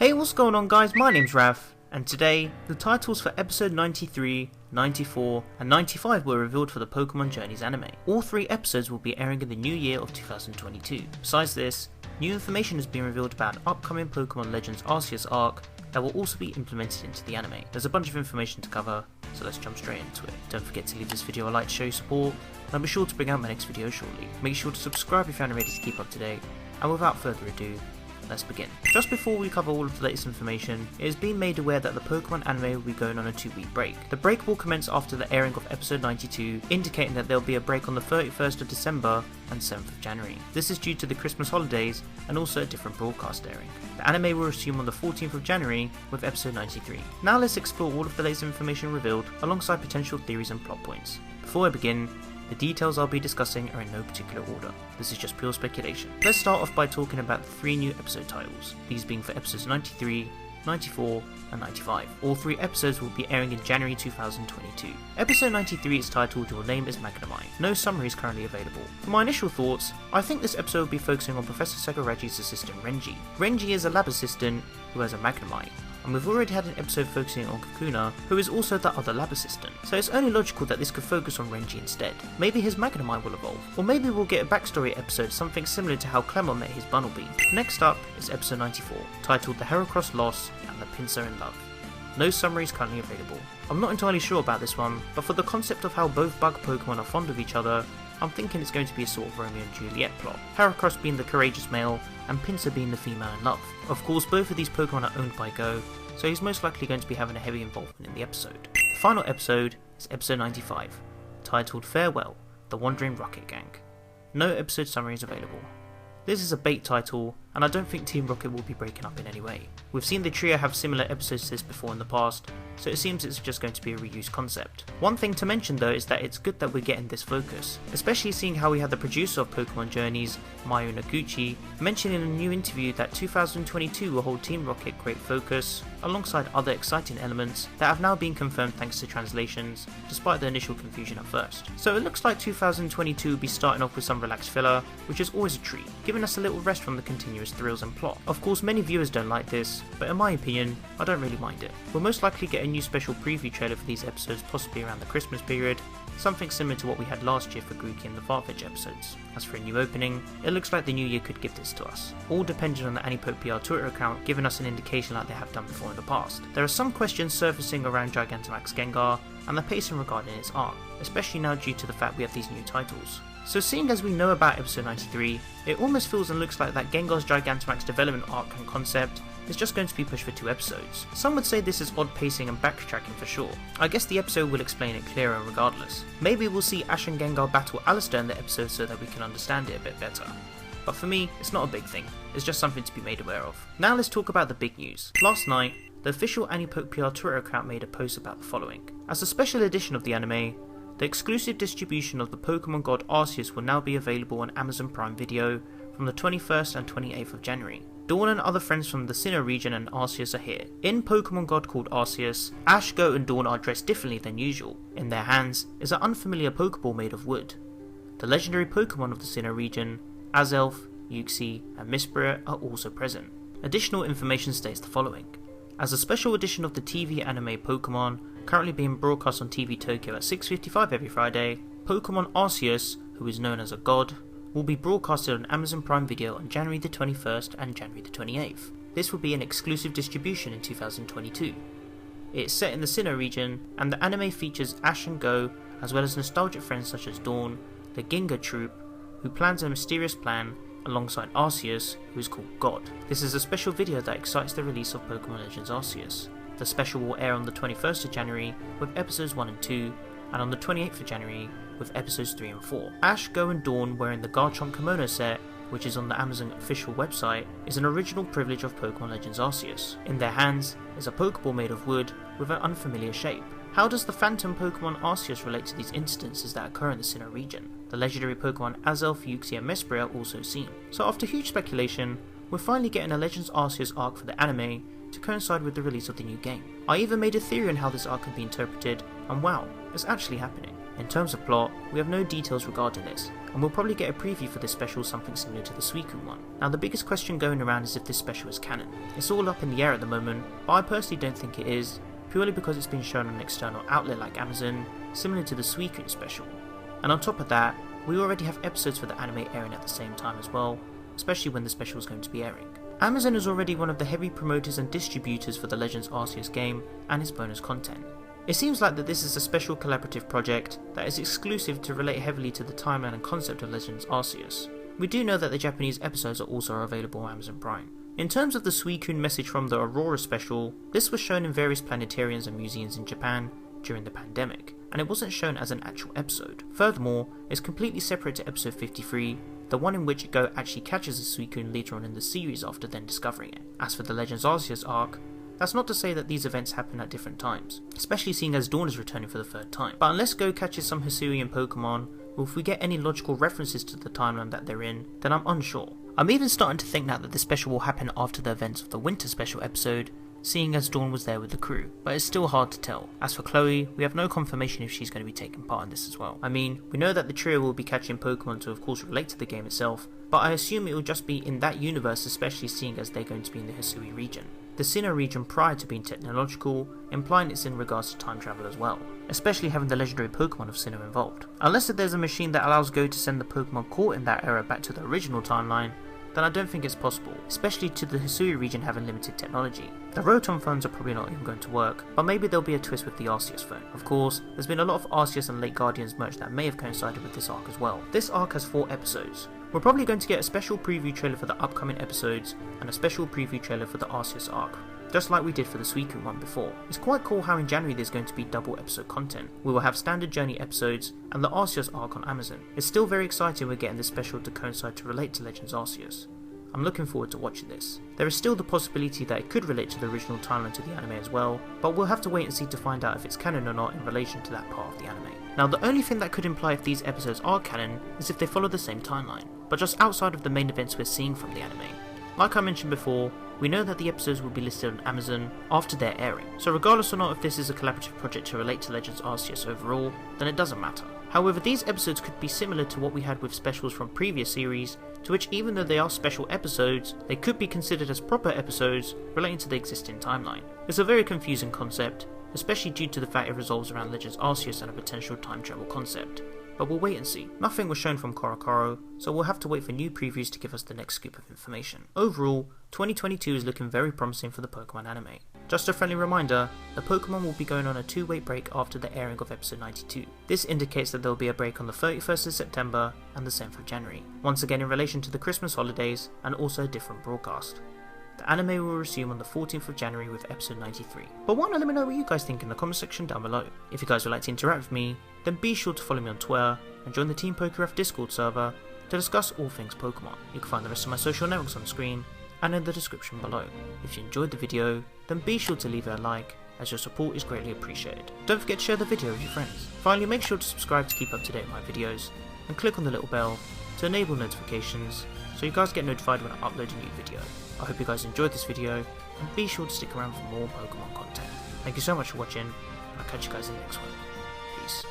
Hey, what's going on guys, my name's Raph, and today, the titles for episode 93, 94, and 95 were revealed for the Pokemon Journeys anime. All 3 episodes will be airing in the new year of 2022. Besides this, new information has been revealed about an upcoming Pokemon Legends Arceus arc that will also be implemented into the anime. There's a bunch of information to cover, so let's jump straight into it. Don't forget to leave this video a like to show your support, and I'll be sure to bring out my next video shortly. Make sure to subscribe if you aren't ready to keep up to date, and without further ado, let's begin. Just before we cover all of the latest information, it has been made aware that the Pokemon anime will be going on a 2-week break. The break will commence after the airing of episode 92, indicating that there will be a break on the 31st of December and 7th of January. This is due to the Christmas holidays and also a different broadcast airing. The anime will resume on the 14th of January with episode 93. Now let's explore all of the latest information revealed alongside potential theories and plot points. Before I begin, the details I'll be discussing are in no particular order. This is just pure speculation. Let's start off by talking about the 3 new episode titles, these being for episodes 93, 94, and 95. All 3 episodes will be airing in January 2022. Episode 93 is titled Your Name is Magnemite. No summary is currently available. For my initial thoughts, I think this episode will be focusing on Professor Sagaraji's assistant Renji. Renji is a lab assistant who has a Magnemite, and we've already had an episode focusing on Kakuna, who is also that other lab assistant, so it's only logical that this could focus on Renji instead. Maybe his Magnemite will evolve, or maybe we'll get a backstory episode, something similar to how Clemon met his Bunnelby. Next up is episode 94, titled The Heracros Loss and the Pinsir in Love. No summary is currently available. I'm not entirely sure about this one, but for the concept of how both bug Pokemon are fond of each other, I'm thinking it's going to be a sort of Romeo and Juliet plot, Heracross being the courageous male, and Pinsir being the female in love. Of course, both of these Pokemon are owned by Go, so he's most likely going to be having a heavy involvement in the episode. The final episode is episode 95, titled Farewell, The Wandering Rocket Gang. No episode summary is available. This is a bait title, and I don't think Team Rocket will be breaking up in any way. We've seen the trio have similar episodes to this before in the past, so it seems it's just going to be a reused concept. One thing to mention though is that it's good that we're getting this focus, especially seeing how we had the producer of Pokemon Journeys, Mayu Noguchi, mention in a new interview that 2022 will hold Team Rocket great focus, alongside other exciting elements that have now been confirmed thanks to translations, despite the initial confusion at first. So it looks like 2022 will be starting off with some relaxed filler, which is always a treat, giving us a little rest from the continuous thrills and plot. Of course, many viewers don't like this, but in my opinion, I don't really mind it. We'll most likely get a new special preview trailer for these episodes possibly around the Christmas period, something similar to what we had last year for Grookey and the Farfetch episodes. As for a new opening, it looks like the new year could give this to us, all depending on the Anipoke PR Twitter account giving us an indication like they have done before in the past. There are some questions surfacing around Gigantamax Gengar and the pacing regarding its arc, especially now due to the fact we have these new titles. So seeing as we know about episode 93, it almost feels and looks like that Gengar's Gigantamax development arc and concept is just going to be pushed for 2 episodes. Some would say this is odd pacing and backtracking for sure. I guess the episode will explain it clearer regardless. Maybe we'll see Ash and Gengar battle Alistair in the episode so that we can understand it a bit better. But for me, it's not a big thing, it's just something to be made aware of. Now let's talk about the big news. Last night, the official Anipoke PR Twitter account made a post about the following. As a special edition of the anime, the exclusive distribution of the Pokemon God Arceus will now be available on Amazon Prime Video from the 21st and 28th of January. Dawn and other friends from the Sinnoh region and Arceus are here. In Pokemon God called Arceus, Ash, Go and Dawn are dressed differently than usual. In their hands is an unfamiliar Pokeball made of wood. The legendary Pokemon of the Sinnoh region, Azelf, Uxie and Mistbright are also present. Additional information states the following. As a special edition of the TV anime Pokemon, currently being broadcast on TV Tokyo at 6:55 every Friday, Pokemon Arceus, who is known as a god, will be broadcasted on Amazon Prime Video on January the 21st and January the 28th. This will be an exclusive distribution in 2022. It is set in the Sinnoh region, and the anime features Ash and Go, as well as nostalgic friends such as Dawn, the Ginga Troop, who plans a mysterious plan, alongside Arceus, who is called God. This is a special video that excites the release of Pokemon Legends Arceus. The special will air on the 21st of January with episodes 1 and 2, and on the 28th of January with episodes 3 and 4. Ash, Go and Dawn wearing the Garchomp kimono set, which is on the Amazon official website, is an original privilege of Pokemon Legends Arceus. In their hands is a Pokeball made of wood with an unfamiliar shape. How does the Phantom Pokemon Arceus relate to these instances that occur in the Sinnoh region? The legendary Pokemon Azelf, Uxie and Mesprit are also seen. So after huge speculation, we're finally getting a Legends Arceus arc for the anime to could coincide with the release of the new game. I even made a theory on how this arc could be interpreted, and wow, it's actually happening. In terms of plot, we have no details regarding this, and we'll probably get a preview for this special something similar to the Suicune one. Now the biggest question going around is if this special is canon. It's all up in the air at the moment, but I personally don't think it is, purely because it's been shown on an external outlet like Amazon, similar to the Suicune special. And on top of that, we already have episodes for the anime airing at the same time as well, especially when the special is going to be airing. Amazon is already one of the heavy promoters and distributors for the Legends Arceus game and its bonus content. It seems like that this is a special collaborative project that is exclusive to relate heavily to the timeline and concept of Legends Arceus. We do know that the Japanese episodes are also available on Amazon Prime. In terms of the Suicune message from the Aurora special, this was shown in various planetariums and museums in Japan during the pandemic, and it wasn't shown as an actual episode. Furthermore, it's completely separate to episode 53, the one in which Go actually catches a Suicune later on in the series after then discovering it. As for the Legends Arceus arc, that's not to say that these events happen at different times, especially seeing as Dawn is returning for the third time. But unless Go catches some Hisuian Pokemon, or if we get any logical references to the timeline that they're in, then I'm unsure. I'm even starting to think now that this special will happen after the events of the Winter Special episode, seeing as Dawn was there with the crew, but it's still hard to tell. As for Chloe, we have no confirmation if she's going to be taking part in this as well. I mean, we know that the trio will be catching Pokemon to of course relate to the game itself, but I assume it will just be in that universe, especially seeing as they're going to be in the Hisui region. The Sinnoh region prior to being technological, implying it's in regards to time travel as well, especially having the legendary Pokemon of Sinnoh involved. Unless there's a machine that allows Go to send the Pokemon caught in that era back to the original timeline, then I don't think it's possible, especially to the Hisui region having limited technology. The Rotom phones are probably not even going to work, but maybe there'll be a twist with the Arceus phone. Of course, there's been a lot of Arceus and Late Guardians merch that may have coincided with this arc as well. This arc has 4 episodes. We're probably going to get a special preview trailer for the upcoming episodes, and a special preview trailer for the Arceus arc, just like we did for the Suicune one before. It's quite cool how in January there's going to be double episode content. We will have standard journey episodes and the Arceus arc on Amazon. It's still very exciting we're getting this special to coincide to relate to Legends Arceus. I'm looking forward to watching this. There is still the possibility that it could relate to the original timeline to the anime as well, but we'll have to wait and see to find out if it's canon or not in relation to that part of the anime. Now the only thing that could imply if these episodes are canon is if they follow the same timeline, but just outside of the main events we're seeing from the anime. Like I mentioned before, we know that the episodes will be listed on Amazon after their airing, so regardless or not if this is a collaborative project to relate to Legends Arceus overall, then it doesn't matter. However, these episodes could be similar to what we had with specials from previous series, to which even though they are special episodes, they could be considered as proper episodes relating to the existing timeline. It's a very confusing concept, especially due to the fact it revolves around Legends Arceus and a potential time travel concept. But we'll wait and see. Nothing was shown from Korokoro, so we'll have to wait for new previews to give us the next scoop of information. Overall, 2022 is looking very promising for the Pokemon anime. Just a friendly reminder, the Pokemon will be going on a 2-week break after the airing of episode 92. This indicates that there will be a break on the 31st of September and the 7th of January, once again in relation to the Christmas holidays and also a different broadcast. The anime will resume on the 14th of January with episode 93. But why not let me know what you guys think in the comment section down below. If you guys would like to interact with me, then be sure to follow me on Twitter and join the Team PokeRef Discord server to discuss all things Pokemon. You can find the rest of my social networks on screen and in the description below. If you enjoyed the video, then be sure to leave it a like, as your support is greatly appreciated. Don't forget to share the video with your friends. Finally, make sure to subscribe to keep up to date with my videos, and click on the little bell to enable notifications so you guys get notified when I upload a new video. I hope you guys enjoyed this video, and be sure to stick around for more Pokemon content. Thank you so much for watching, and I'll catch you guys in the next one. Peace.